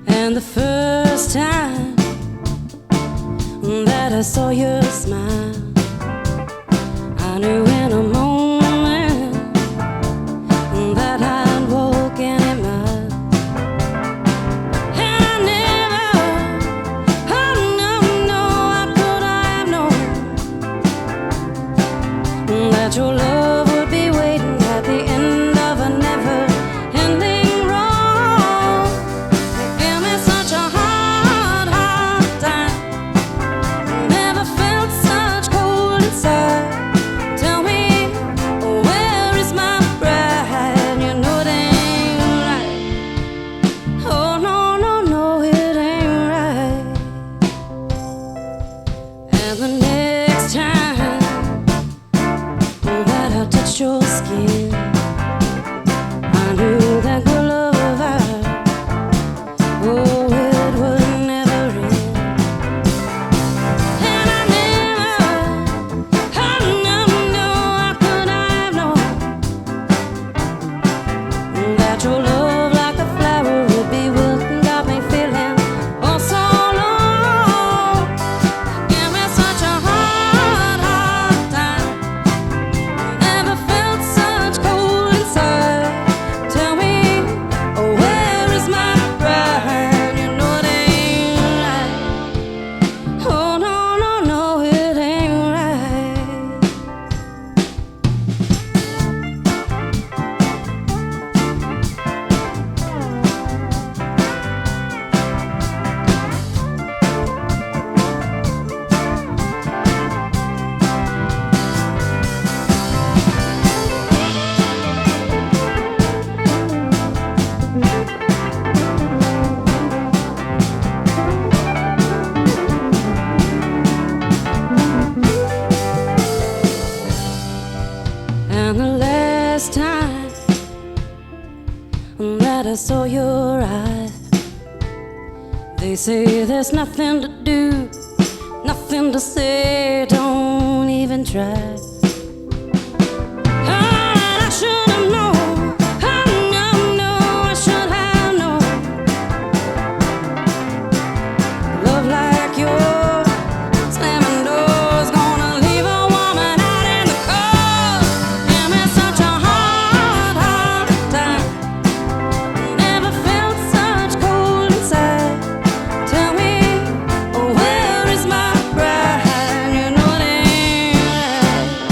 And the first time that I saw your smile, I knew in a moment that I'd walk any mile. And I never, oh no, no, how could I have known that your love would be waiting at the end of a never-ending road. Give me such a hard, hard time. Never felt such cold inside. Tell me, where is my pride? You know it ain't right. Oh no, no, no, it ain't right. And the next time that I touched your skin, I knew that your love of ours, oh, it would never end. And I never, oh no, no, how could I have known that your love like a flower would be wilting, got me feeling oh so long. Give me such a hard, hard time. Never felt such cold inside. Tell me, where is my pride? You know it ain't right. Oh no, no, no, it ain't right. And the last time that I saw your eyes, they say there's nothing to do, nothing to say, don't even try. I should have known, oh no, no, I should have known. Love like yours, slamming doors, gonna leave a woman out in the cold. Give me such a hard, hard time. Never felt such cold inside. Tell me, where is my pride? You know it ain't right.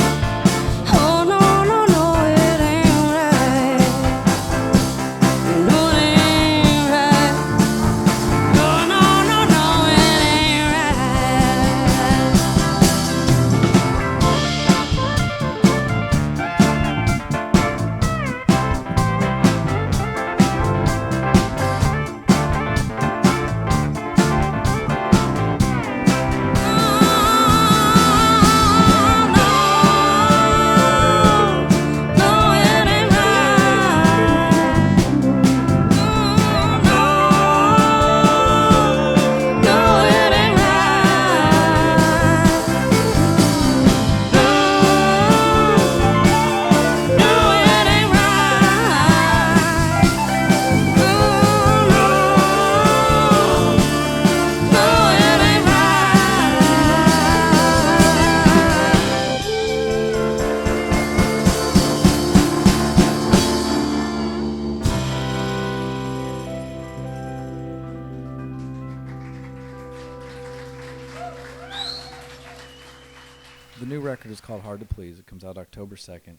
the new record is called Hard to Please. It comes out October 2nd.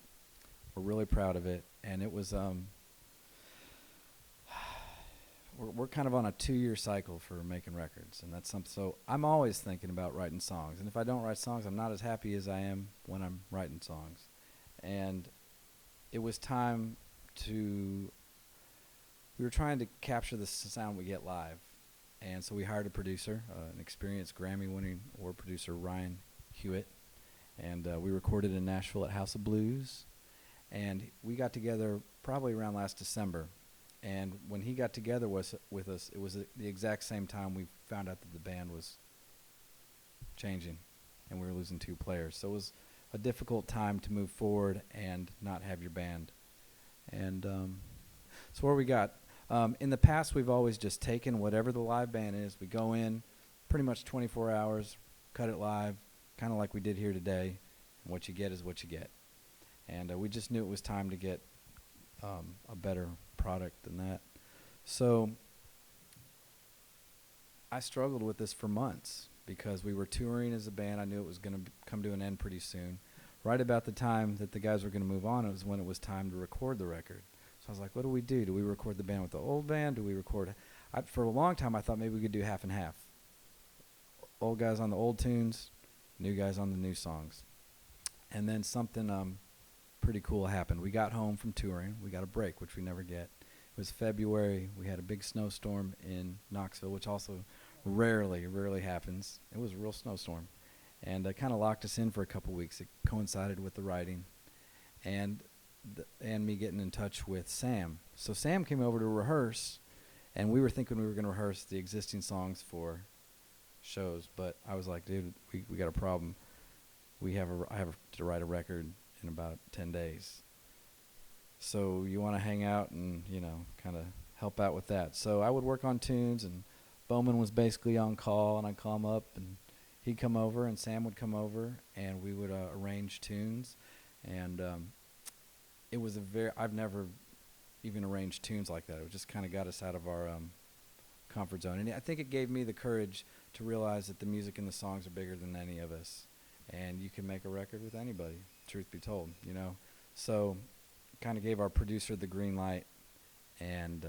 We're really proud of it, and it was we're kind of on a 2-year cycle for making records, and that's something. So I'm always thinking about writing songs, and if I don't write songs, I'm not as happy as I am when I'm writing songs. And it was time to. We were trying to capture the sound we get live, and so we hired a producer, an experienced Grammy-winning award producer, Ryan Hewitt, and we recorded in Nashville at House of Blues, and we got together probably around last December. And when he got together with us, it was the exact same time we found out that the band was changing and we were losing 2 players. So it was a difficult time to move forward and not have your band. And so what we got? In the past, we've always just taken whatever the live band is. We go in pretty much 24 hours, cut it live, kind of like we did here today. And what you get is what you get. And we just knew it was time to get a better product than that. So I struggled with this for months because we were touring as a band. I knew it was going to come to an end pretty soon. Right about the time that the guys were going to move on, it was when it was time to record the record. So I was like, what do we do? Do we record the band with the old band? Do we record? For a long time, I thought maybe we could do half and half. Old guys on the old tunes, new guys on the new songs. And then something pretty cool happened. We got home from touring. We got a break, which we never get. It was February. We had a big snowstorm in Knoxville, which also rarely happens. It was a real snowstorm. And it kind of locked us in for a couple weeks. It coincided with the writing and me getting in touch with Sam. So Sam came over to rehearse, and we were thinking we were going to rehearse the existing songs for shows. But I was like, dude, we got a problem. I have to write a record in about 10 days. So you want to hang out and, kind of help out with that. So I would work on tunes, and Bowman was basically on call, and I'd call him up, and he'd come over, and Sam would come over, and we would arrange tunes. And it was I've never even arranged tunes like that. It just kind of got us out of our comfort zone. And I think it gave me the courage to realize that the music and the songs are bigger than any of us. And you can make a record with anybody, truth be told, So kind of gave our producer the green light, and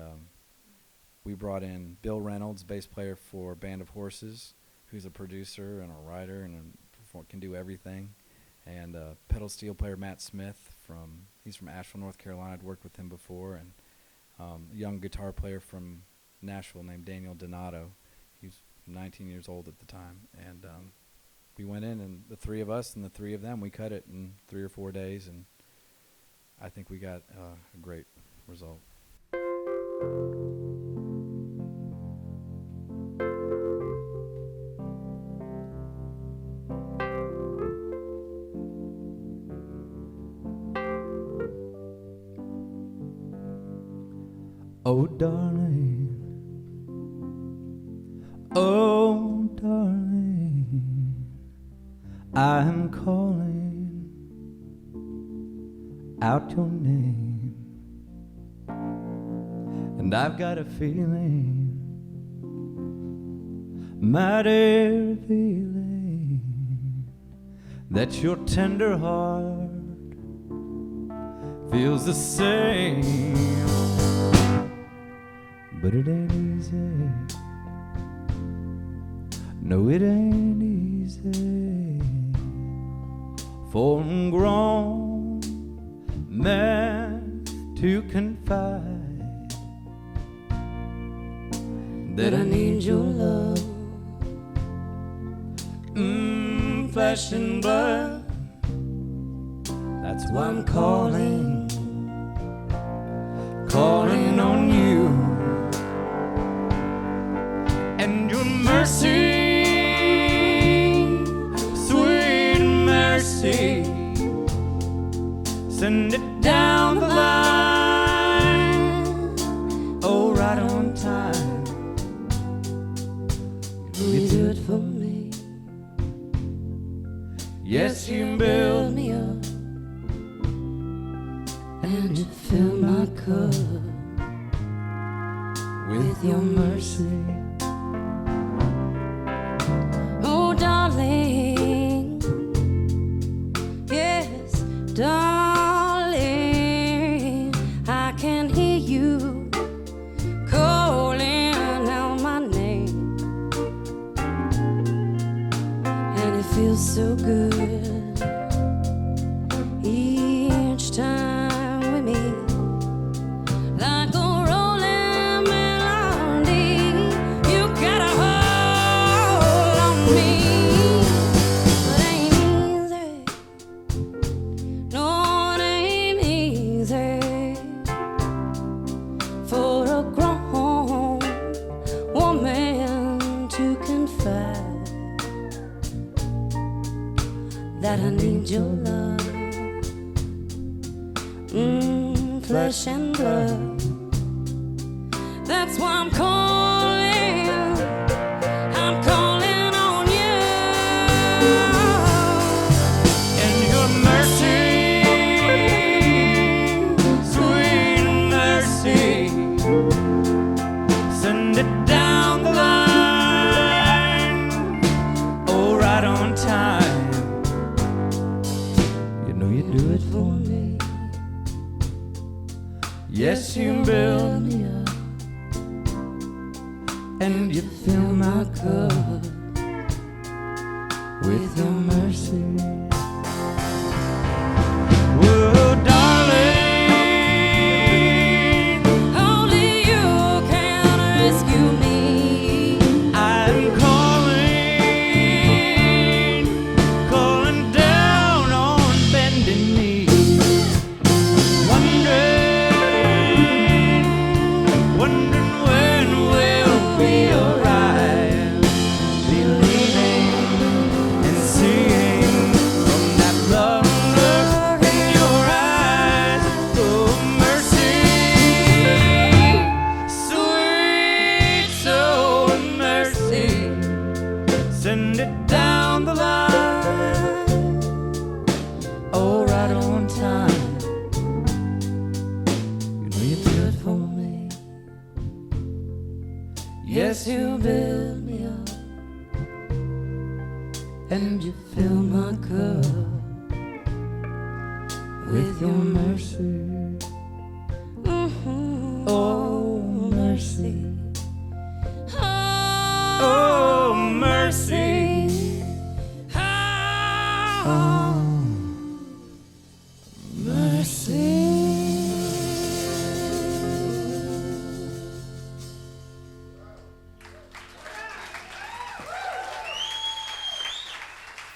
we brought in Bill Reynolds, bass player for Band of Horses, who's a producer and a writer and can do everything, and pedal steel player Matt Smith, he's from Asheville, North Carolina. I'd worked with him before, and a young guitar player from Nashville named Daniel Donato. He was 19 years old at the time, and we went in, and the 3 of us and the 3 of them, we cut it in 3 or 4 days, and I think we got a great result. Oh, darling, oh, darling, I'm calling out your name, and I've got a feeling, mighty feeling, that your tender heart feels the same. But it ain't easy. No, it ain't easy for a grown man to confide that I need your love, flesh and blood. That's why I'm calling on you. And your mercy, sweet mercy, send it down the line, oh, right on time. You do it for me. Yes, you build me up, and you fill my cup with your mercy. feels so good each time we meet, like a rolling melody. You got a hold on me, but ain't easy. No, it ain't easy for a grown woman to confide that I need your love, flesh and blood. That's why I'm calling on you. And your mercy, sweet mercy, send it down the line, oh, right on time. You know you do it for me. Yes, you build me up, and you fill my cup with your mercy. Whoa, darling, Only you can rescue me. I'm calling down on bending knee, wondering when we'll be arrived, believing and seeing from that love look in your eyes. Oh, mercy, sweet soul mercy, send it down the line, oh, right on time. You know you do it for me. Yes, you build me up, and you fill my cup with your mercy. Oh, mercy. Oh, mercy. Oh, mercy.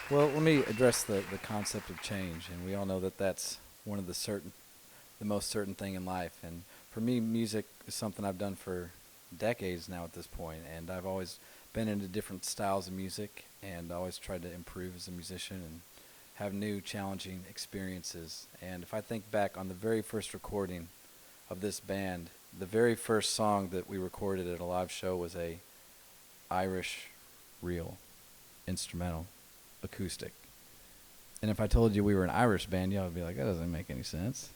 Well, let me address the concept of change, and we all know that that's one of the most certain thing in life. And for me, music is something I've done for decades now at this point, and I've always been into different styles of music, and always tried to improve as a musician and have new, challenging experiences. And if I think back on the very first recording of this band, the very first song that we recorded at a live show was a Irish reel instrumental acoustic. And if I told you we were an Irish band, y'all would be like, that doesn't make any sense.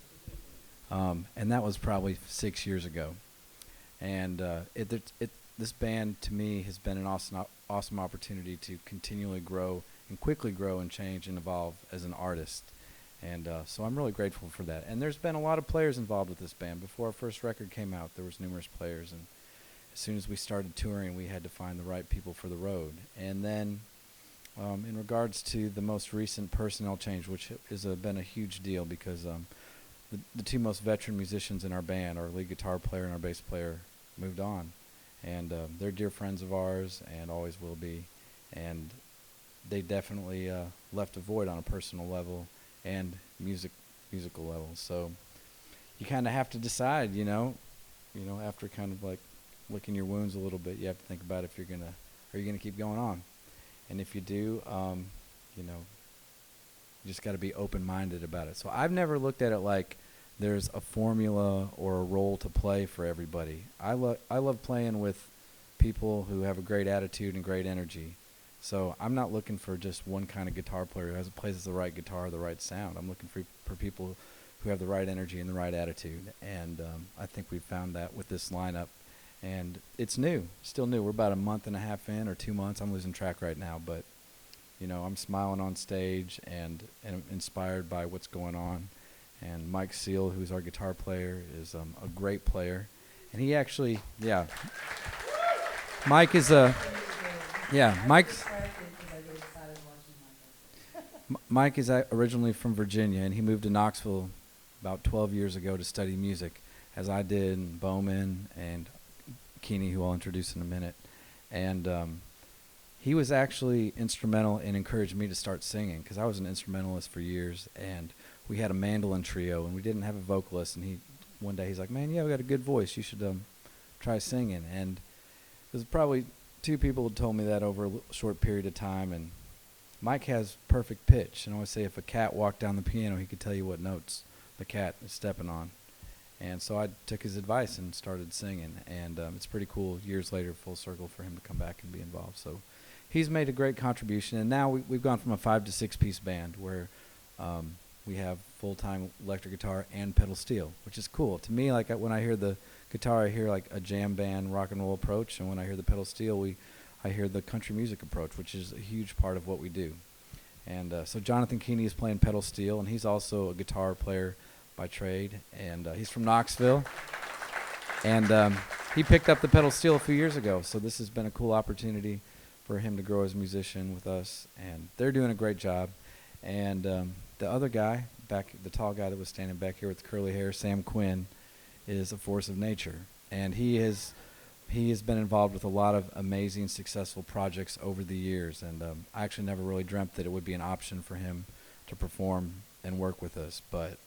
And that was probably 6 years ago. And this band, to me, has been an awesome opportunity to continually grow and quickly grow and change and evolve as an artist. And so I'm really grateful for that. And there's been a lot of players involved with this band. Before our first record came out, there was numerous players. And as soon as we started touring, we had to find the right people for the road. And then in regards to the most recent personnel change, which has been a huge deal because the two most veteran musicians in our band, our lead guitar player and our bass player, moved on. And they're dear friends of ours and always will be. And they definitely left a void on a personal level and musical level. So you kind of have to decide, after kind of like licking your wounds a little bit, you have to think about if are you gonna keep going on. And if you do, you just got to be open-minded about it. So I've never looked at it like there's a formula or a role to play for everybody. I love playing with people who have a great attitude and great energy. So I'm not looking for just one kind of guitar player who plays the right guitar, the right sound. I'm looking for people who have the right energy and the right attitude. And I think we found that with this lineup. And it's new, still new. We're about a month and a half in, or 2 months. I'm losing track right now, but I'm smiling on stage and inspired by what's going on. And Mike Seal, who's our guitar player, is a great player. And he actually, Mike is Mike's. Mike is originally from Virginia, and he moved to Knoxville about 12 years ago to study music, as I did, and Bowman and Keeney, who I'll introduce in a minute. And he was actually instrumental in encouraging me to start singing, because I was an instrumentalist for years, and we had a mandolin trio, and we didn't have a vocalist. And one day he's like, "Man, yeah, we got a good voice. You should try singing." And there's probably 2 people who told me that over a short period of time. And Mike has perfect pitch, and I always say if a cat walked down the piano, he could tell you what notes the cat is stepping on. And so I took his advice and started singing, and it's pretty cool years later, full circle, for him to come back and be involved. So he's made a great contribution, and now we've gone from a 5 to 6 piece band where we have full-time electric guitar and pedal steel, which is cool. To me, like when I hear the guitar, I hear like a jam band rock and roll approach, and when I hear the pedal steel, I hear the country music approach, which is a huge part of what we do. And so Jonathan Keeney is playing pedal steel, and he's also a guitar player by trade, and he's from Knoxville. And he picked up the pedal steel a few years ago, so this has been a cool opportunity for him to grow as a musician with us, and they're doing a great job. And the other guy, the tall guy that was standing back here with the curly hair, Sam Quinn, is a force of nature, and he has been involved with a lot of amazing, successful projects over the years, and I actually never really dreamt that it would be an option for him to perform and work with us, but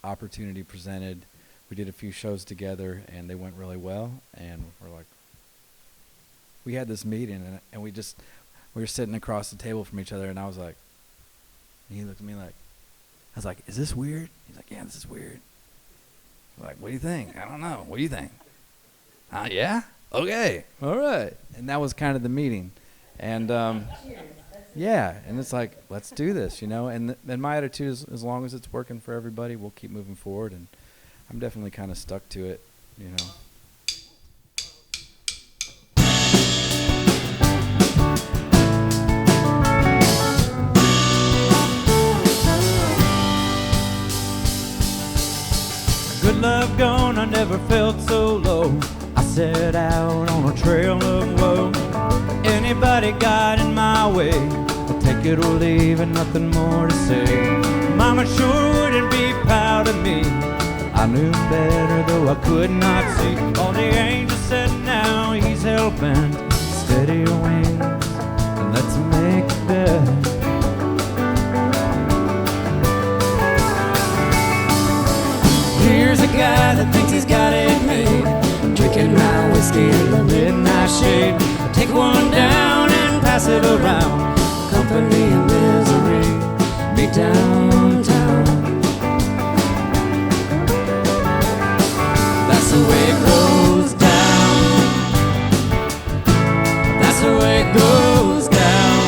opportunity presented. We did a few shows together, and they went really well, and we had this meeting, and we were sitting across the table from each other, and I was like, and he looked at me like, I was like, "Is this weird?" He's like, "Yeah, this is weird." I'm like, "What do you think?" "I don't know. What do you think?" "Yeah? Okay. All right." And that was kind of the meeting. And yeah, and it's like, let's do this, And my attitude is, as long as it's working for everybody, we'll keep moving forward. And I'm definitely kind of stuck to it, Good love gone, I never felt so low. I set out on a trail of woe. Anybody got in my way, I'll take it or leave and nothing more to say. Mama sure wouldn't be proud of me. I knew better, though I could not see. All the angels said now he's helping. Steady your wings and let's make it better. Here's a guy that thinks he's got it made, drinking my whiskey in the midnight shade. Take one down and pass it around. Company and misery, meet downtown. That's the way it goes down. That's the way it goes down.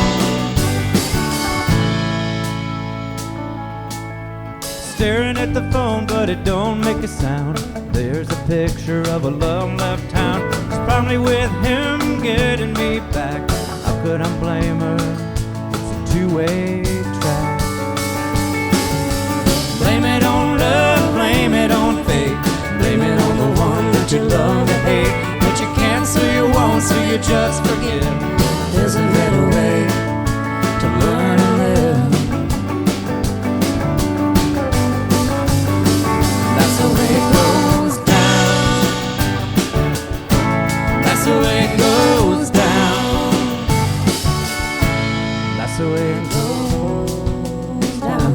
Staring at the phone, but it don't make a sound. There's a picture of a love left town. It's probably with him getting me back. How could I blame her? It's a two-way track. Blame it on love, blame it on fate. Blame it on the one that you love to hate. But you can't, so you won't, so you just forgive. There's a better way to learn to live. That's the way it goes down. That's the way it goes down. That's the way it goes down.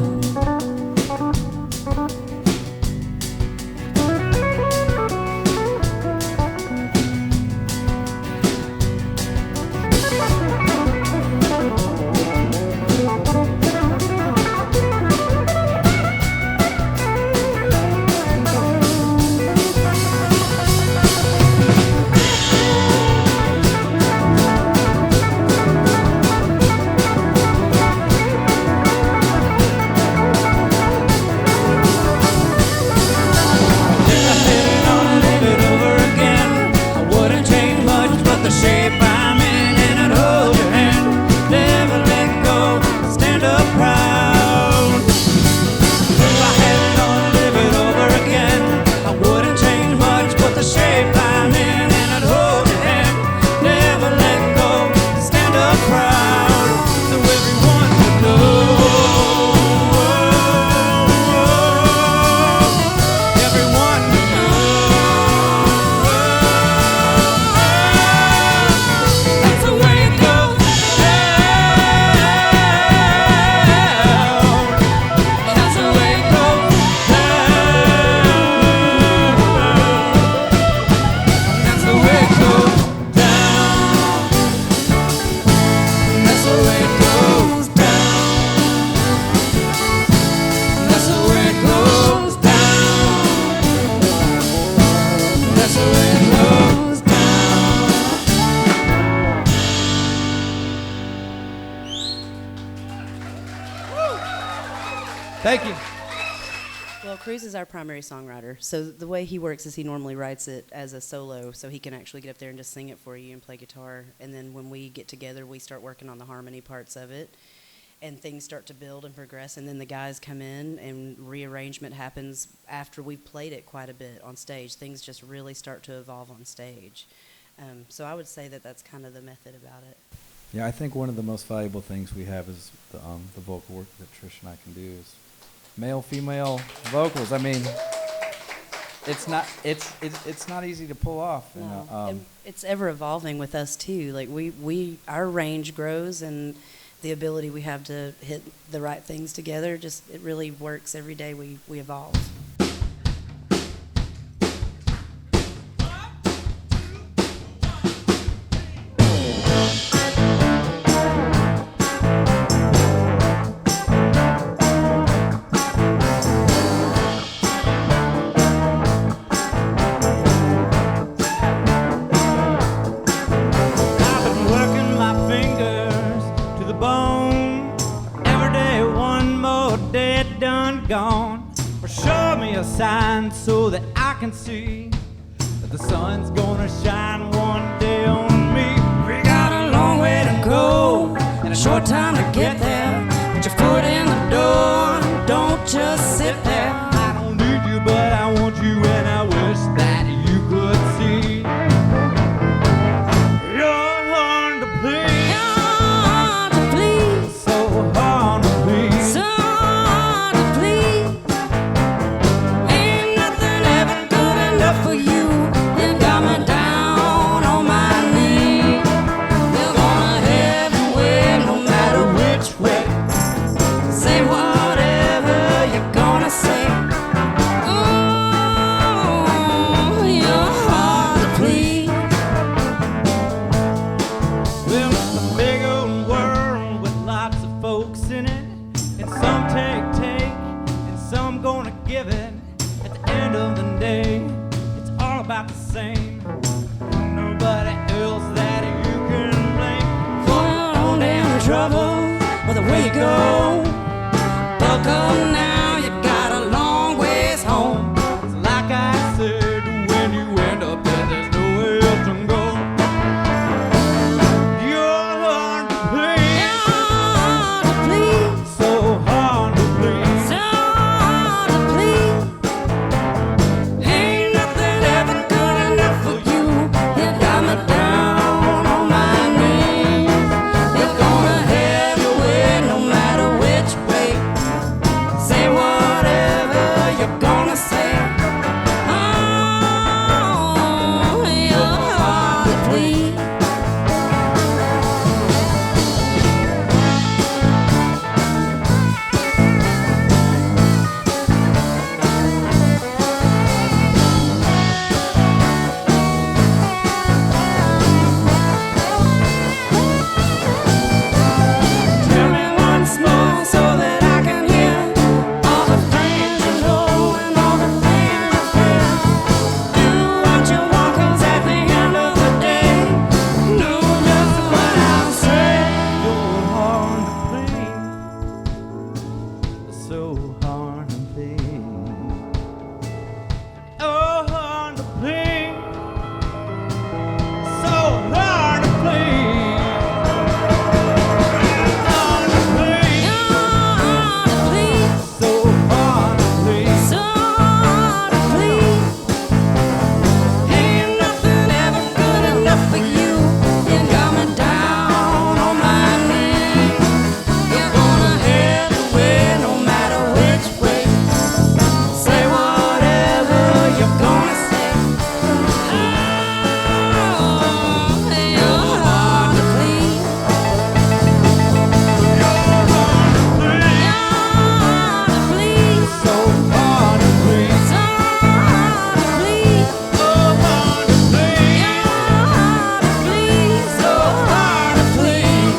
Thank you. Well, Cruz is our primary songwriter, so the way he works is he normally writes it as a solo, so he can actually get up there and just sing it for you and play guitar. And then when we get together, we start working on the harmony parts of it, and things start to build and progress. And then the guys come in, and rearrangement happens after we've played it quite a bit on stage. Things just really start to evolve on stage. So I would say that that's kind of the method about it. Yeah, I think one of the most valuable things we have is the vocal work that Trish and I can do is male, female vocals. I mean, it's not easy to pull off. No. And, It's ever evolving with us too. Like our range grows, and the ability we have to hit the right things together, just it really works every day. We evolve. Sign so that I can see that the sun's gonna shine one day on me. We got a long way to go and a short time to get there. Put your foot in the door, don't just sit there. I don't need you, but I want you, and I wish that you could see. You're hard to please, Hard to please, so hard to please. so hard to please. Ain't nothing ever good enough for you. You got me down on my knees. You're gonna have your way no matter which way. Say whatever you're gonna say. Oh, you're hard to please. Well, it's a big old world with lots of folks in it, and some take, and some gonna give it. At the end of the day, it's all about the same. Nobody else that you can blame. For your own damn trouble, or the way you go. Buckle now, you got a long ways home. It's like I said, when you end up there, there's nowhere else to go. You're hard to please, Hard to please, so hard to please. so hard to please. Ain't nothing ever good enough for you. You got me down on my knees. You're gonna have your way no matter which way. Say whatever you're gonna say. Oh, you're hard to please. Tell me once more so that I can hear all the things you know and all the things you feel. Do what you want, 'cause at the end of the day, know just what I'll say. You're hard to please, so hard to please. Oh, hard to please, so hard to please. Hard to please, Hard to please, so hard to please. so hard to please. Ain't nothing ever good enough for you. You got me down on my knees. You're gonna have your way no matter which way. Say whatever you're gonna say. Oh, you're hard to please. Hard to please, So hard to please, so hard to please. so hard to please. Hard to please, so hard to please.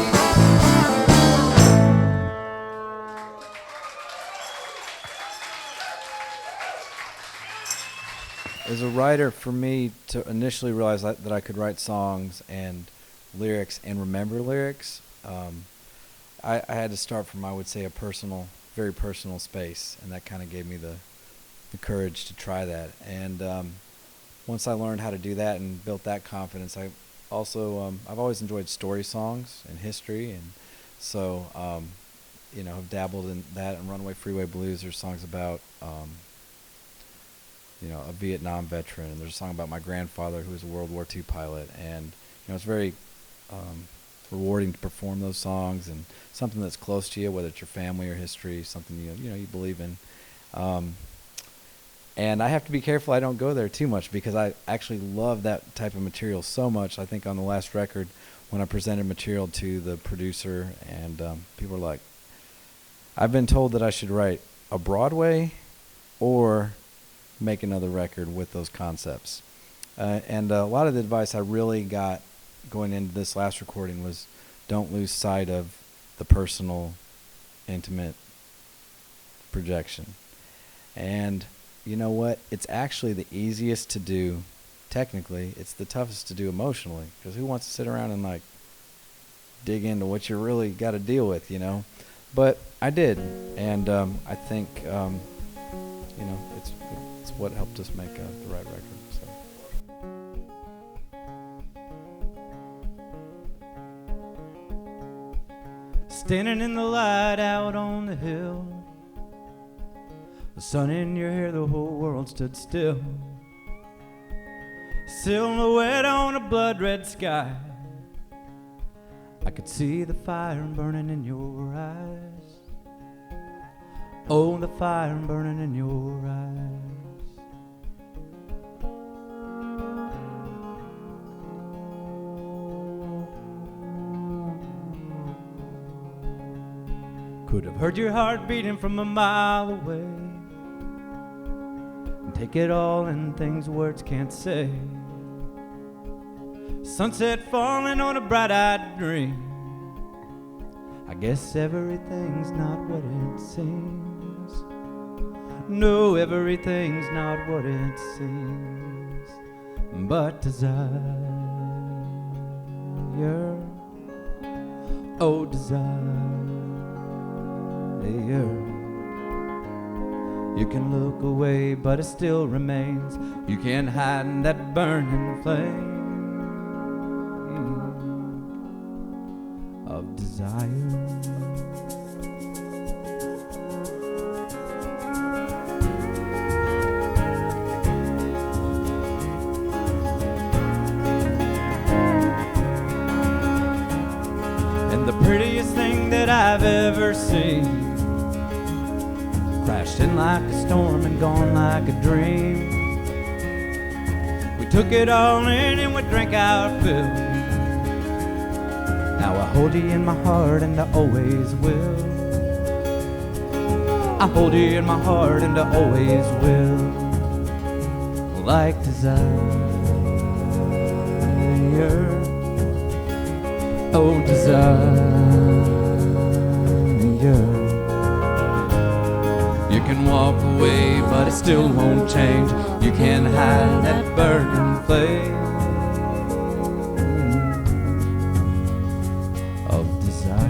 as a writer, for me to initially realize that I could write songs and lyrics and remember lyrics, I had to start from, I would say, a personal very personal space, and that kind of gave me the courage to try that. And once I learned how to do that and built that confidence, I also I've always enjoyed story songs and history, and so you know, I've dabbled in that. And Runaway Freeway Blues, there's songs about you know, a Vietnam veteran, and there's a song about my grandfather who was a World War II pilot, and you know, it's very rewarding to perform those songs, and something that's close to you, whether it's your family or history, something you know you believe in. And I have to be careful I don't go there too much, because I actually love that type of material so much. I think on the last record, when I presented material to the producer, and people were like, I've been told that I should write a Broadway or make another record with those concepts. And a lot of the advice I really got going into this last recording was, don't lose sight of the personal, intimate projection. And you know what? It's actually the easiest to do technically. It's the toughest to do emotionally, because who wants to sit around and like dig into what you really got to deal with, you know? But I did, and I think you know, it's what helped us make the right record. So. Standing in the light out on the hill, the sun in your hair, the whole world stood still. Silhouette on a blood-red sky, I could see the fire burning in your eyes. Oh, the fire burning in your eyes. Could have heard your heart beating from a mile away, and take it all in things words can't say. Sunset falling on a bright-eyed dream, I guess everything's not what it seems. No, everything's not what it seems. But desire, oh desire, you can look away, but it still remains. You can't hide in that burning flame of desire. And the prettiest thing that I've ever seen crashed in like a storm and gone like a dream. We took it all in and we drank our fill. Now I hold you in my heart and I always will. I hold you in my heart and I always will. Like desire, oh desire. You can walk away, but it still won't change. You can't hide that burning flame of desire.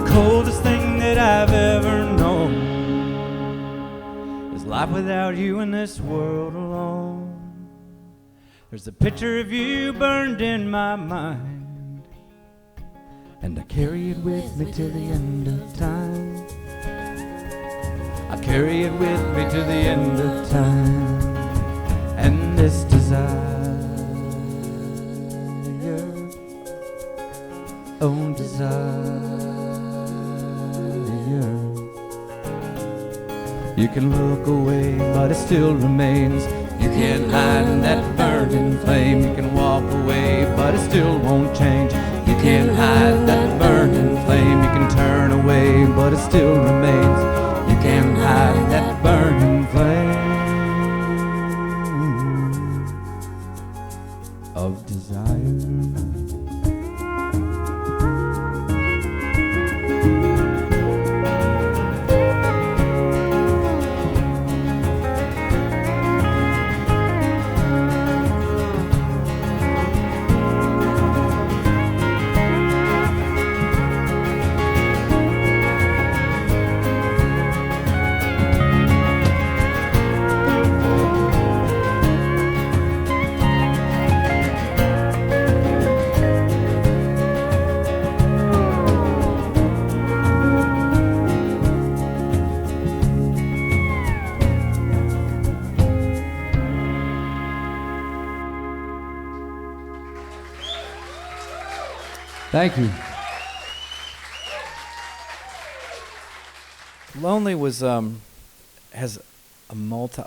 Coldest thing that I've ever known is life without you in this world alone. There's a picture of you burned in my mind, and I carry it with me till the end of time. I carry it with me till the end of time. And this desire, oh desire, you can look away, but it still remains. You can't hide in that burning flame. You can walk away, but it still won't change. You can't hide that burning flame. You can turn away, but it still remains. You can't hide that burning flame of desire. Thank you. Lonely was has a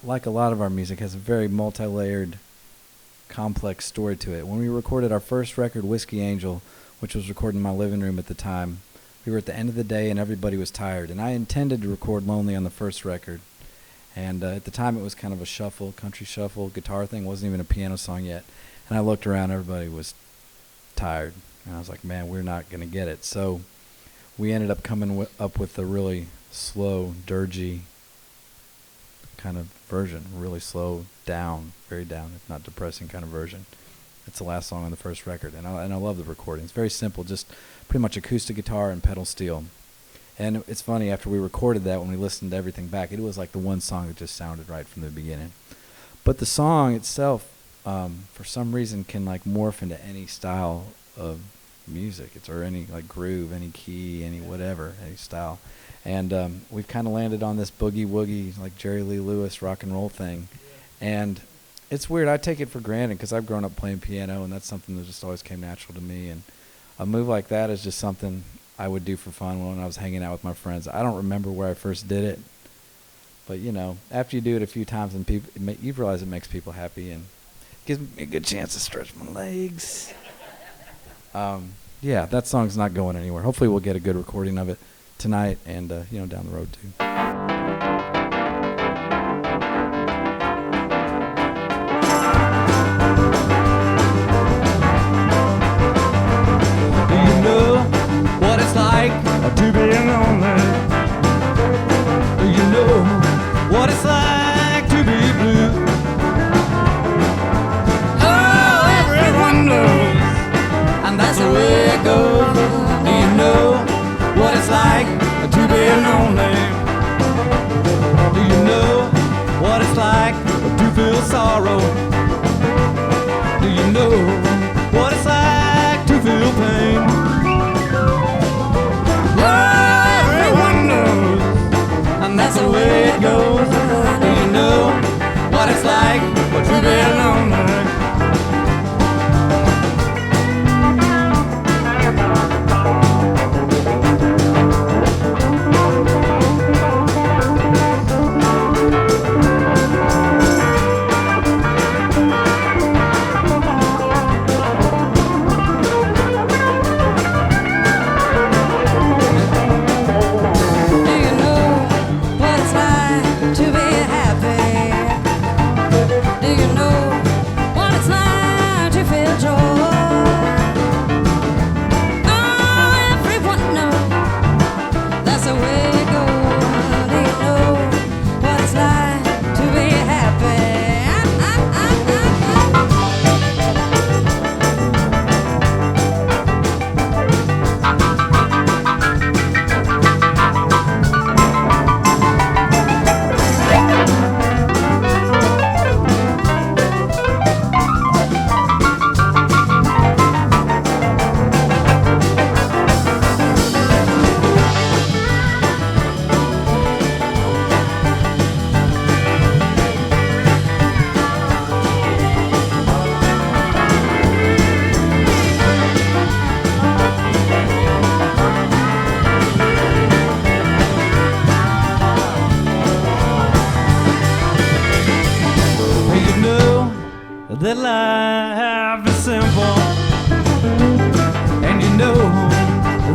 like a lot of our music, has a very multi-layered, complex story to it. When we recorded our first record, Whiskey Angel, which was recorded in my living room at the time, we were at the end of the day and everybody was tired. And I intended to record Lonely on the first record. And at the time it was kind of a shuffle, country shuffle, guitar thing. It wasn't even a piano song yet. And I looked around, everybody was tired. And I was like, man, we're not going to get it. So we ended up coming up with a really slow, dirgy kind of version. Really slow, down, very down, if not depressing kind of version. It's the last song on the first record. And I love the recording. It's very simple, just pretty much acoustic guitar and pedal steel. And it's funny, after we recorded that, when we listened to everything back, it was like the one song that just sounded right from the beginning. But the song itself, for some reason, can like morph into any style of music. It's or any like groove, any key, any whatever, any style. And we've kind of landed on this boogie woogie, like Jerry Lee Lewis rock and roll thing. And it's weird. I take it for granted because I've grown up playing piano, and that's something that just always came natural to me. And a move like that is just something I would do for fun when I was hanging out with my friends. I don't remember where I first did it, but you know, after you do it a few times, and you realize it makes people happy and gives me a good chance to stretch my legs. Yeah, that song's not going anywhere. Hopefully we'll get a good recording of it tonight and, down the road too. Do you know what it's like to be lonely? Do you know what it's like to be blue? Oh, everyone knows, and that's the way it goes. Do you know what it's like to be lonely? Do you know what it's like to feel sorrow? Do you know what it's like to feel pain? Oh, everyone knows, and that's the way it goes. Do you know what it's like to be lonely? That life is simple, and you know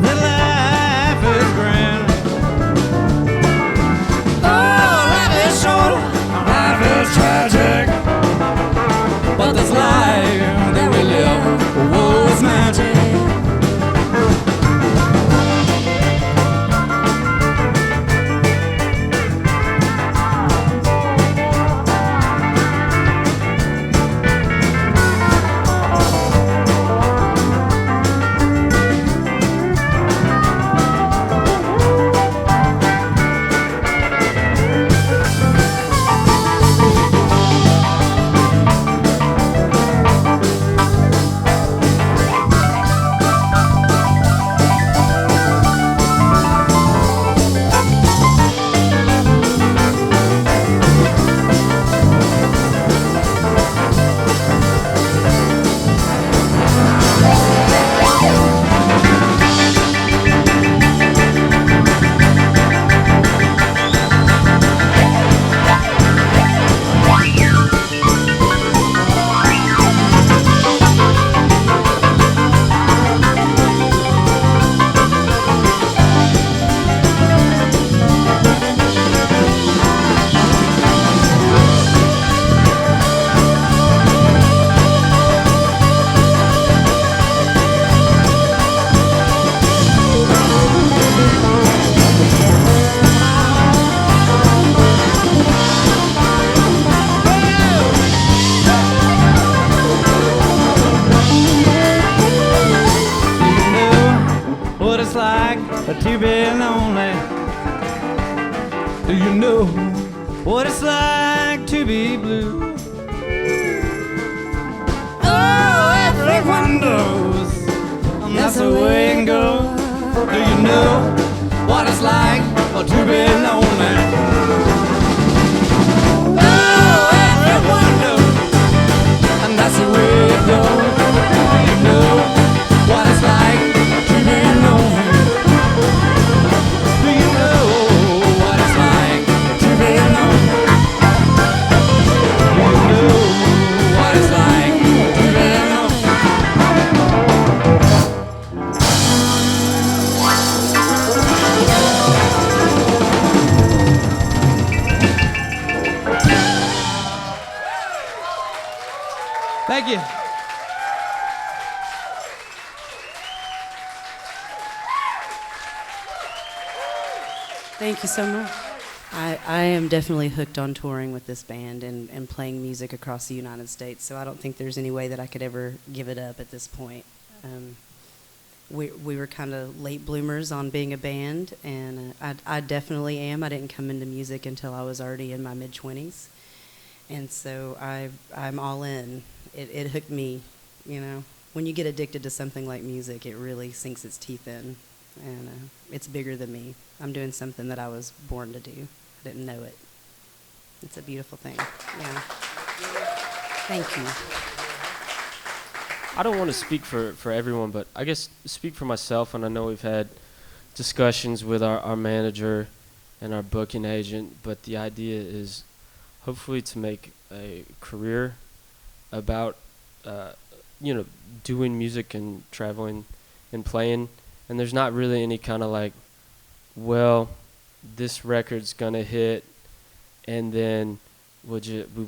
that life is grand. Oh, know what it's like to be blue. Oh, everyone knows that's the way it goes. Do you know what it's like to be lonely? Oh, everyone knows, and that's the way it goes. Do you know what it's like to be lonely? Do you know what it's like to be lonely? Do you know what it's like to be lonely? Thank you. Thank you so much. I am definitely hooked on touring with this band and playing music across the United States, so I don't think there's any way that I could ever give it up at this point. We were kind of late bloomers on being a band, and I definitely am. I didn't come into music until I was already in my mid-20s, and so I'm all in. It hooked me, you know. When you get addicted to something like music, it really sinks its teeth in, and it's bigger than me. I'm doing something that I was born to do. I didn't know it. It's a beautiful thing. Yeah. Thank you. I don't want to speak for everyone, but I guess speak for myself, and I know we've had discussions with our manager and our booking agent, but the idea is hopefully to make a career about, doing music and traveling and playing, and there's not really any kind of like, well, this record's gonna hit, and then we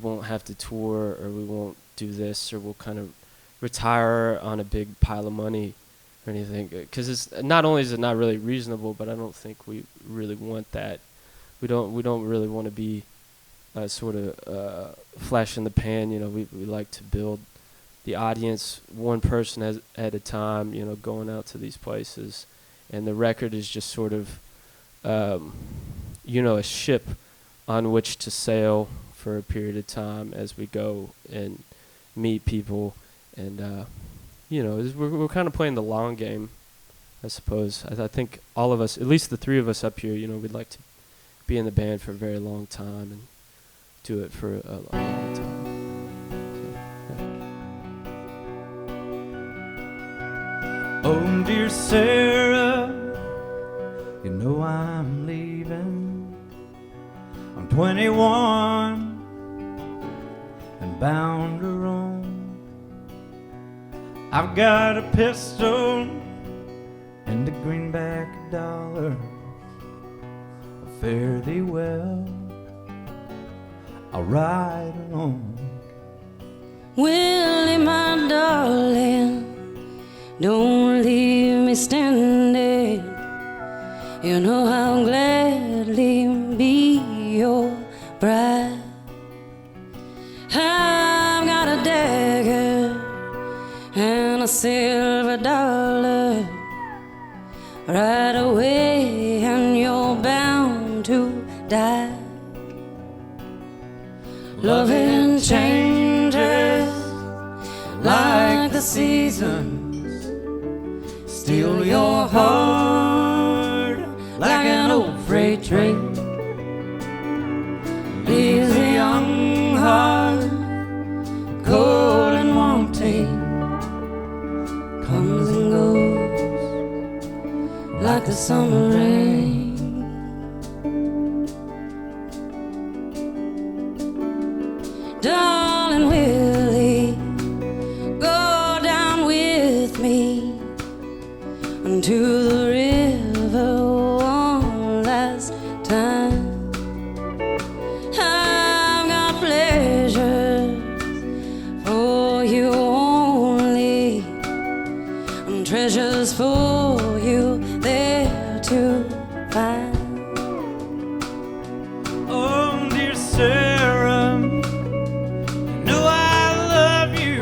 won't have to tour, or we won't do this, or we'll kind of retire on a big pile of money or anything, because it's not only is it not really reasonable, but I don't think we really want that. We don't really want to be sort of flash in the pan. We like to build the audience one person at a time, going out to these places, and the record is just sort of a ship on which to sail for a period of time as we go and meet people. And, we're kind of playing the long game, I suppose. I think all of us, at least the three of us up here, we'd like to be in the band for a very long time and do it for a long time. So, yeah. Oh, dear Sarah, you know I'm leaving. I'm 21 and bound to roam. I've got a pistol and a greenback dollar. Fare thee well, I'll ride alone. Willie, my darling, don't leave me standing. You know I'll gladly be your bride. I've got a dagger and a silver dollar. Right away, and you're bound to die. Loving changes like the seasons. Steal your heart like an old freight train. Leaves a young heart cold and wanting. Comes and goes like the summer rain. Darling Willie, go down with me to the river one last time. I've got pleasures for you only, and treasures for you there to find. Oh, dear Sarah, you know I love you,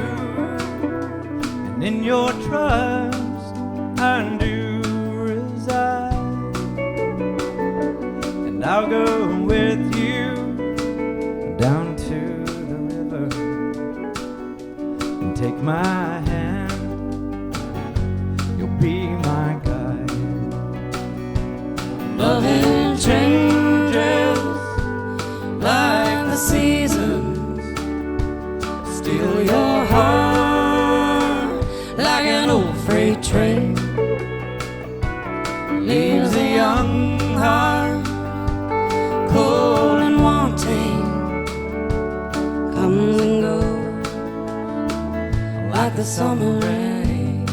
and in your trust I do reside, and I'll go with you summer rain,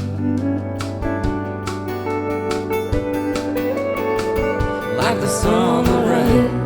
like the summer rain.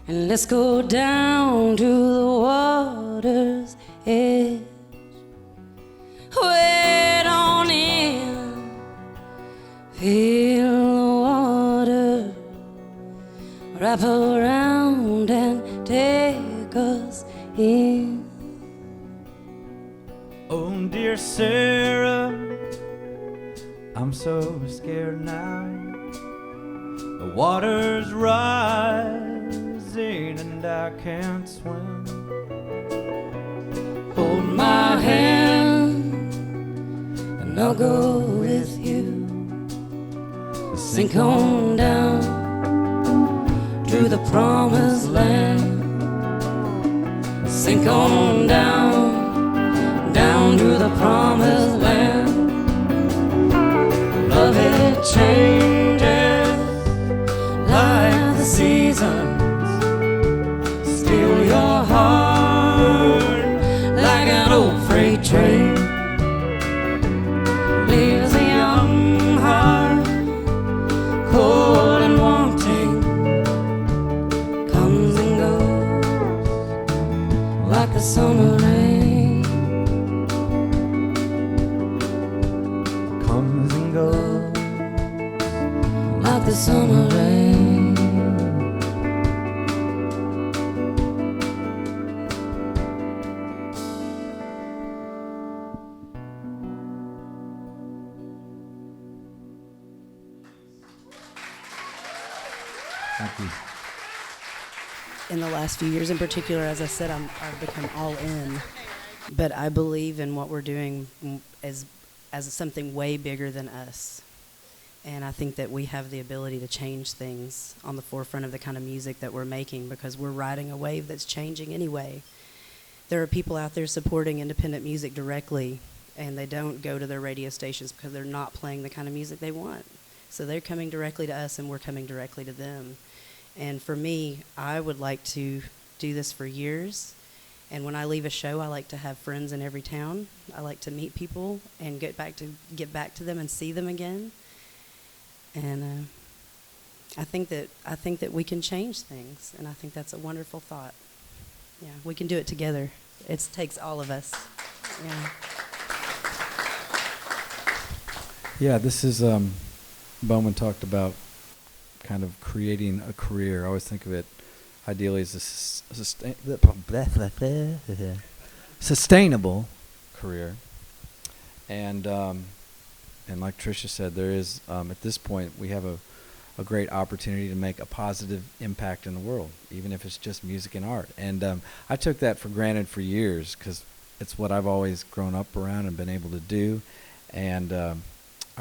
Let's go down to the water's edge. Wade on in, feel the water wrap around and take us in. Oh, dear Sarah, I'm so scared now. The water's rising and I can't swim. Hold my hand and I'll go with you. Sink on down to the promised land. Sink on down, down to the promised land. Love it changes like the seasons. Steal your heart like an old freight train. Leaves a young heart cold and wanting. Comes and goes like the summer rain. Comes and goes like the summer rain. Thank you. In the last few years in particular, as I said, I've become all in. But I believe in what we're doing as something way bigger than us. And I think that we have the ability to change things on the forefront of the kind of music that we're making, because we're riding a wave that's changing anyway. There are people out there supporting independent music directly, and they don't go to their radio stations because they're not playing the kind of music they want. So they're coming directly to us, and we're coming directly to them. And for me, I would like to do this for years. And when I leave a show, I like to have friends in every town. I like to meet people and get back to them and see them again. And I think that we can change things, and I think that's a wonderful thought. Yeah, we can do it together. It takes all of us. Yeah. Yeah, this is Bowman talked about kind of creating a career. I always think of it ideally as a sustainable career. And like Trisha said, there is, at this point, we have a great opportunity to make a positive impact in the world, even if it's just music and art. And I took that for granted for years because it's what I've always grown up around and been able to do. And I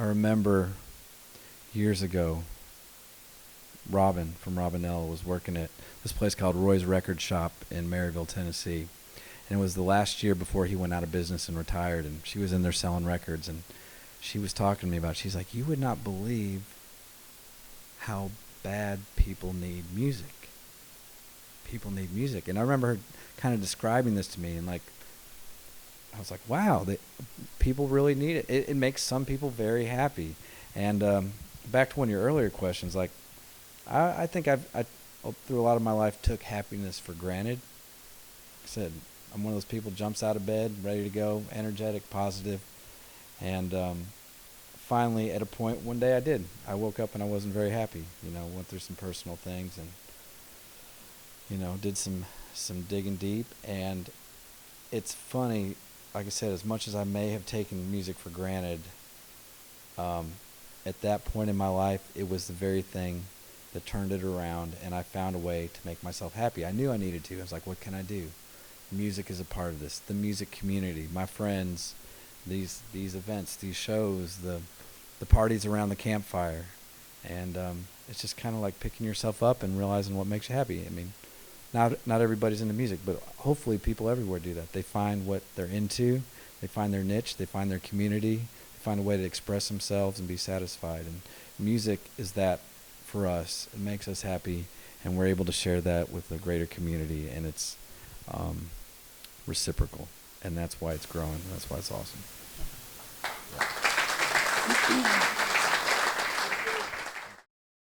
remember years ago, Robin from Robinella was working at this place called Roy's Record Shop in Maryville, Tennessee. And it was the last year before he went out of business and retired. And she was in there selling records. And she was talking to me about it. She's like, you would not believe how bad people need music. People need music. And I remember her kind of describing this to me. And like, I was like, wow, people really need it. It makes some people very happy. And back to one of your earlier questions, like, I think I through a lot of my life took happiness for granted. Like I said, I'm one of those people jumps out of bed, ready to go, energetic, positive. And finally, at a point, one day I did. I woke up and I wasn't very happy. Went through some personal things and, did some digging deep. And it's funny, like I said, as much as I may have taken music for granted, at that point in my life, it was the very thing that turned it around, and I found a way to make myself happy. I knew I needed to. I was like, what can I do? Music is a part of this. The music community, my friends, these events, these shows, the parties around the campfire. And it's just kind of like picking yourself up and realizing what makes you happy. I mean, not everybody's into music, but hopefully people everywhere do that. They find what they're into, they find their niche, they find their community, they find a way to express themselves and be satisfied. And music is that for us. It makes us happy, and we're able to share that with a greater community, and it's reciprocal, and that's why it's growing. That's why it's awesome.